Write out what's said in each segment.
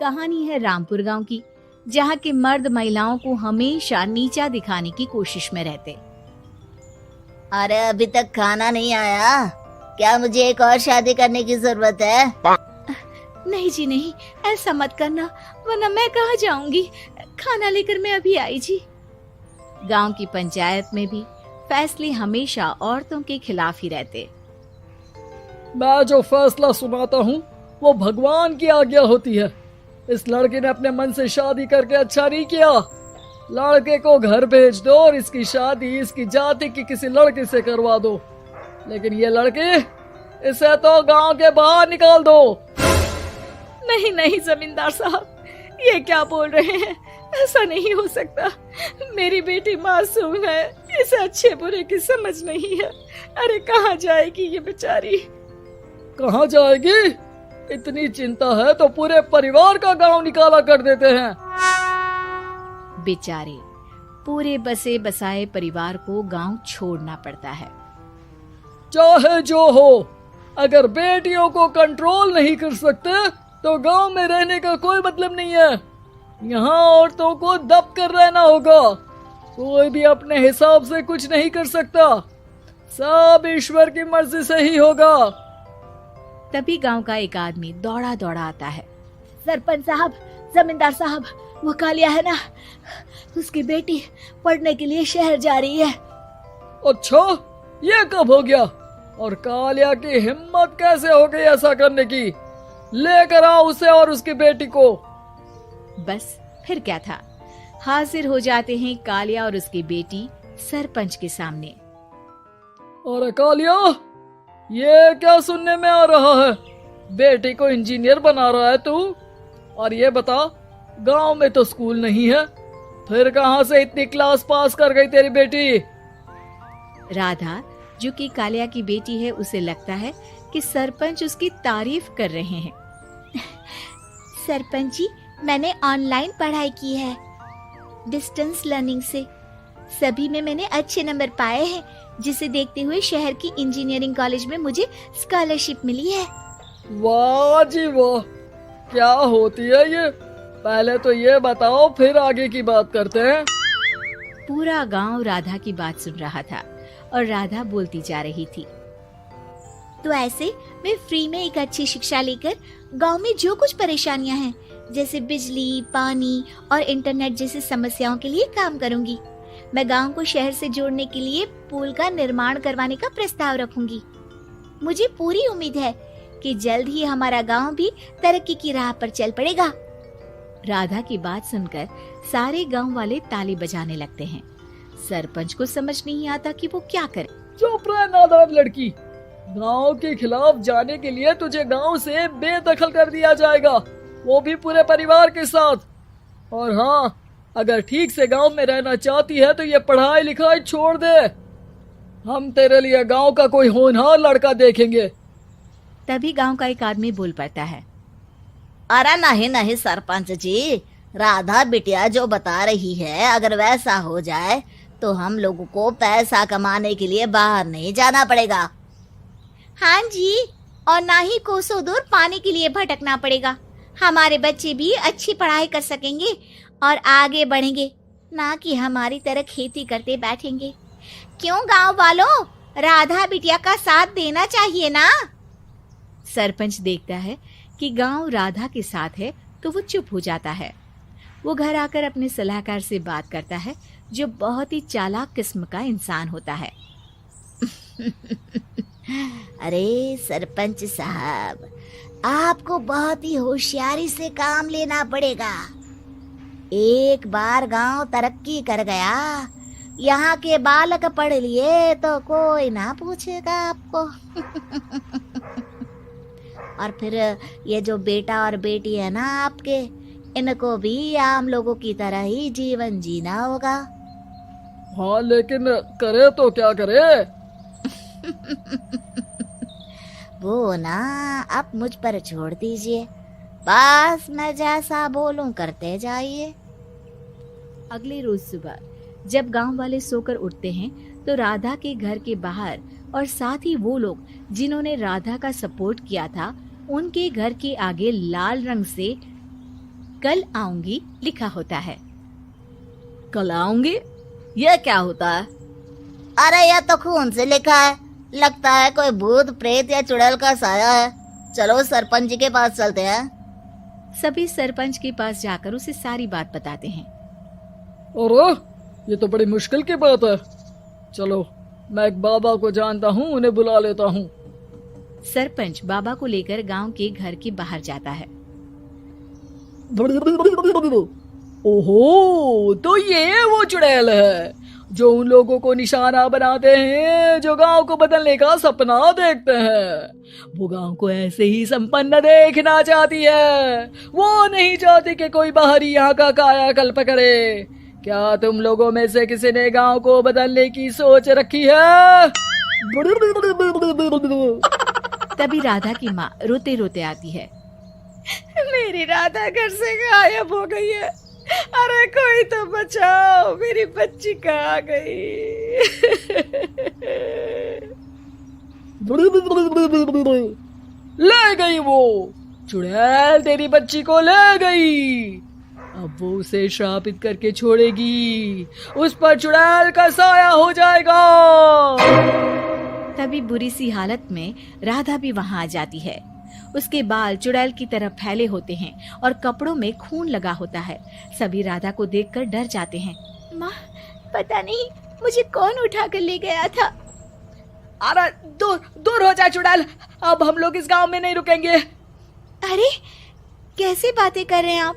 कहानी है रामपुर गांव की, जहां के मर्द महिलाओं को हमेशा नीचा दिखाने की कोशिश में रहते। अरे अभी तक खाना नहीं आया, क्या मुझे एक और शादी करने की जरूरत है? नहीं जी नहीं, ऐसा मत करना, वरना मैं कहाँ जाऊंगी। खाना लेकर मैं अभी आई जी। गांव की पंचायत में भी फैसले हमेशा औरतों के खिलाफ ही रहते। मैं जो फैसला सुनाता हूँ वो भगवान की आज्ञा होती है। इस लड़के ने अपने मन से शादी करके अच्छा नहीं किया। लड़के को घर भेज दो और इसकी शादी इसकी जाति की किसी लड़के से करवा दो, लेकिन ये लड़की, इसे तो गांव के बाहर निकाल दो। नहीं नहीं जमींदार साहब, ये क्या बोल रहे हैं? ऐसा नहीं हो सकता। मेरी बेटी मासूम है, इसे अच्छे बुरे की समझ नहीं है। अरे कहाँ जाएगी ये बेचारी? कहाँ जाएगी? इतनी चिंता है तो पूरे परिवार का गांव निकाला कर देते हैं। बेचारे पूरे बसे बसाए परिवार को गांव छोड़ना पड़ता है। चाहे जो हो, अगर बेटियों को कंट्रोल नहीं कर सकते तो गांव में रहने का कोई मतलब नहीं है। यहाँ औरतों को दब कर रहना होगा। कोई भी अपने हिसाब से कुछ नहीं कर सकता, सब ईश्वर की मर्जी से ही होगा। तभी गांव का एक आदमी दौड़ा दौड़ा आता है। सरपंच साहब, जमींदार साहब, वो कालिया है ना, उसकी बेटी पढ़ने के लिए शहर जा रही है। अच्छा, ये कब हो गया? और कालिया की हिम्मत कैसे हो गई ऐसा करने की? लेकर आओ उसे और उसकी बेटी को। बस फिर क्या था, हाजिर हो जाते हैं कालिया और उसकी बेटी सरपंच के सामने। अरे कालिया, ये क्या सुनने में आ रहा है? बेटी को इंजीनियर बना रहा है तू? और ये बता, गांव में तो स्कूल नहीं है, फिर कहां से इतनी क्लास पास कर गई तेरी बेटी? राधा, जो कि कालिया की बेटी है, उसे लगता है कि सरपंच उसकी तारीफ कर रहे हैं। सरपंच जी, मैंने ऑनलाइन पढ़ाई की है, डिस्टेंस लर्निंग से। सभी में मैंने अच्छे नंबर पाए हैं, जिसे देखते हुए शहर की इंजीनियरिंग कॉलेज में मुझे स्कॉलरशिप मिली है। वाह जी वाह, क्या होती है ये? पहले तो ये बताओ, फिर आगे की बात करते हैं। पूरा गांव राधा की बात सुन रहा था और राधा बोलती जा रही थी। तो ऐसे मैं फ्री में एक अच्छी शिक्षा लेकर गांव में जो कुछ परेशानियां हैं, जैसे बिजली, पानी और इंटरनेट जैसी समस्याओं के लिए काम करूंगी। मैं गांव को शहर से जोड़ने के लिए पुल का निर्माण करवाने का प्रस्ताव रखूंगी। मुझे पूरी उम्मीद है कि जल्द ही हमारा गांव भी तरक्की की राह पर चल पड़ेगा। राधा की बात सुनकर सारे गांव वाले ताली बजाने लगते हैं। सरपंच को समझ नहीं आता कि वो क्या करे। चुप रह नादान लड़की, गांव के खिलाफ जाने के लिए तुझे गांव से बेदखल कर दिया जाएगा, वो भी पूरे परिवार के साथ। और हाँ, अगर ठीक से गांव में रहना चाहती है तो ये पढ़ाई लिखाई छोड़ दे। हम तेरे लिए गांव का कोई होनहार लड़का देखेंगे। तभी गांव का एक आदमी बोल पड़ता है। अरे नहीं नहीं सरपंच जी, राधा बिटिया जो बता रही है, अगर वैसा हो जाए तो हम लोगों को पैसा कमाने के लिए बाहर नहीं जाना पड़ेगा। हाँ जी, और ना ही कोसों दूर पानी के लिए भटकना पड़ेगा। हमारे बच्चे भी अच्छी पढ़ाई कर सकेंगे और आगे बढ़ेंगे, ना कि हमारी तरह खेती करते बैठेंगे। क्यों गांव वालों, राधा बिटिया का साथ देना चाहिए ना। सरपंच देखता है कि गांव राधा के साथ है तो वो चुप हो जाता है। वो घर आकर अपने सलाहकार से बात करता है, जो बहुत ही चालाक किस्म का इंसान होता है। अरे सरपंच साहब, आपको बहुत ही होशियारी से काम लेना पड़ेगा। एक बार गांव तरक्की कर गया, यहाँ के बालक पढ़ लिए तो कोई ना पूछेगा आपको। और फिर ये जो बेटा और बेटी है ना आपके, इनको भी आम लोगों की तरह ही जीवन जीना होगा। हाँ, लेकिन करे तो क्या करे? वो ना आप मुझ पर छोड़ दीजिए, बस मैं जैसा बोलूं करते जाइए। अगले रोज सुबह जब गांव वाले सोकर उठते हैं तो राधा के घर के बाहर और साथ ही वो लोग जिन्होंने राधा का सपोर्ट किया था, उनके घर के आगे लाल रंग से कल आऊंगी लिखा होता है। कल आऊंगी, ये क्या होता है? अरे यह तो खून से लिखा है, लगता है कोई भूत प्रेत या चुड़ैल का साया है। चलो सरपंच जी के पास चलते हैं। सभी सरपंच के पास जाकर उसे सारी बात बताते हैं। अरे ये तो बड़ी मुश्किल की बात है। चलो मैं एक बाबा को जानता हूँ, उन्हें बुला लेता हूँ। सरपंच बाबा को लेकर गांव के घर के बाहर जाता है। ओहो, तो ये वो चुड़ैल है जो उन लोगों को निशाना बनाते हैं जो गांव को बदलने का सपना देखते हैं। वो गांव को ऐसे ही संपन्न देखना चाहती है, वो नहीं चाहती कि कोई बाहरी यहाँ का कायाकल्प करे। क्या तुम लोगों में से किसी ने गांव को बदलने की सोच रखी है? तभी राधा की माँ रोते रोते आती है। मेरी राधा घर से गायब हो गई है। अरे कोई तो बचाओ, मेरी बच्ची कहाँ गई? ले गई वो चुड़ैल, तेरी बच्ची को ले गई। अब वो उसे श्रापित करके छोड़ेगी, उस पर चुड़ैल का साया हो जाएगा। तभी बुरी सी हालत में राधा भी वहां आ जाती है। उसके बाल चुड़ैल की तरह फैले होते हैं और कपड़ों में खून लगा होता है। सभी राधा को देखकर डर जाते हैं। माँ, पता नहीं मुझे कौन उठा कर ले गया था। अरे दूर दूर हो जा चुड़ैल, अब हम लोग इस गांव में नहीं रुकेंगे। अरे कैसी बातें कर रहे हैं आप?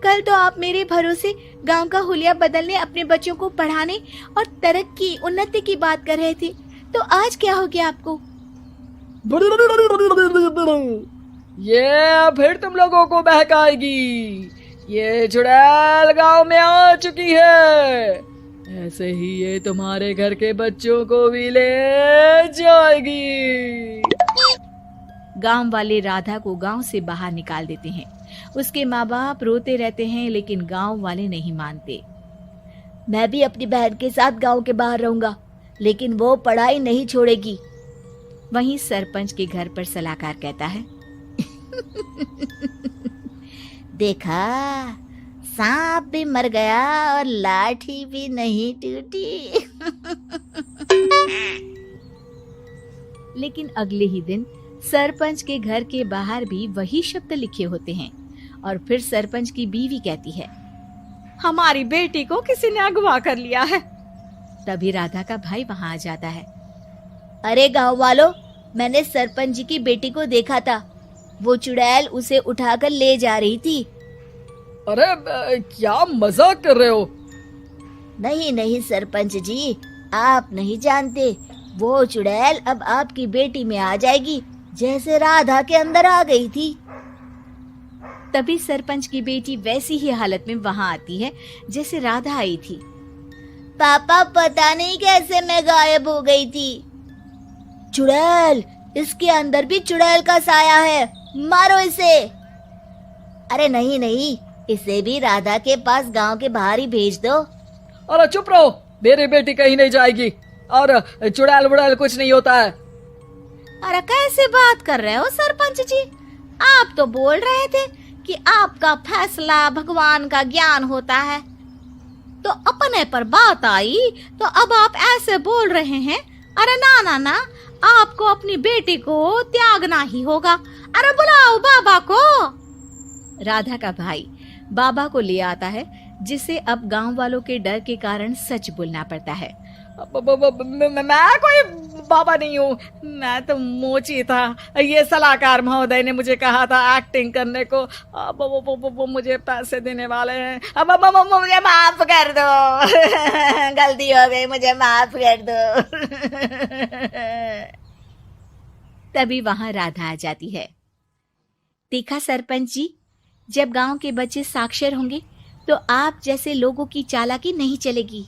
कल तो आप मेरे भरोसे गांव का हुलिया बदलने, अपने बच्चों को पढ़ाने और तरक्की उन्नति की बात कर रहे थे, तो आज क्या हो गया आपको? ये फिर तुम लोगों को बहकाएगी। ये चुड़ैल गांव में आ चुकी है, ऐसे ही ये तुम्हारे घर के बच्चों को भी ले जाएगी। गांव वाले राधा को गांव से बाहर निकाल देते हैं। उसके माँ बाप रोते रहते हैं, लेकिन गांव वाले नहीं मानते। मैं भी अपनी बहन के साथ गांव के बाहर रहूंगा, लेकिन वो पढ़ाई नहीं छोड़ेगी। वहीं सरपंच के घर पर सलाहकार कहता है। देखा, सांप भी मर गया और लाठी भी नहीं टूटी। लेकिन अगले ही दिन सरपंच के घर के बाहर भी वही शब्द लिखे होते हैं। और फिर सरपंच की बीवी कहती है, हमारी बेटी को किसी ने अगवा कर लिया है। तभी राधा का भाई वहां आ जाता है। अरे गांव वालों, मैंने सरपंच जी की बेटी को देखा था। वो चुड़ैल उसे उठाकर ले जा रही थी। अरे क्या मजाक कर रहे हो? नहीं नहीं सरपंच जी, आप नहीं जानते। वो चुड़ैल अब आपकी बेटी में आ जाएगी, जैसे राधा के अंदर आ गई थी। तभी सरपंच की बेटी वैसी ही हालत में वहां आती है जैसे राधा आई थी। पापा, पता नहीं कैसे मैं गायब हो गई थी। चुड़ैल, इसके अंदर भी चुड़ैल का साया है, मारो इसे। अरे नहीं नहीं, इसे भी राधा के पास गांव के बाहर ही भेज दो। अरे चुप रहो, मेरी बेटी कहीं नहीं जाएगी और चुड़ैल बुड़ैल कुछ नहीं होता है। अरे कैसे बात कर रहे हो सरपंच जी? आप तो बोल रहे थे कि आपका फैसला भगवान का ज्ञान होता है, तो अपने पर बात आई तो अब आप ऐसे बोल रहे हैं। अरे ना ना ना, आपको अपनी बेटी को त्यागना ही होगा। अरे बुलाओ बाबा को। राधा का भाई बाबा को ले आता है, जिसे अब गांव वालों के डर के कारण सच बोलना पड़ता है। मैं कोई बाबा नहीं हूँ, मैं तो मोची था। ये सलाहकार महोदय ने मुझे कहा था एक्टिंग करने को। अब वो मुझे पैसे देने वाले हैं। अब मुझे माफ कर दो। गलती हो गई, मुझे माफ कर दो। तभी वहां राधा आ जाती है। देखा सरपंच जी, जब गांव के बच्चे साक्षर होंगे तो आप जैसे लोगों की चालाकी नहीं चलेगी।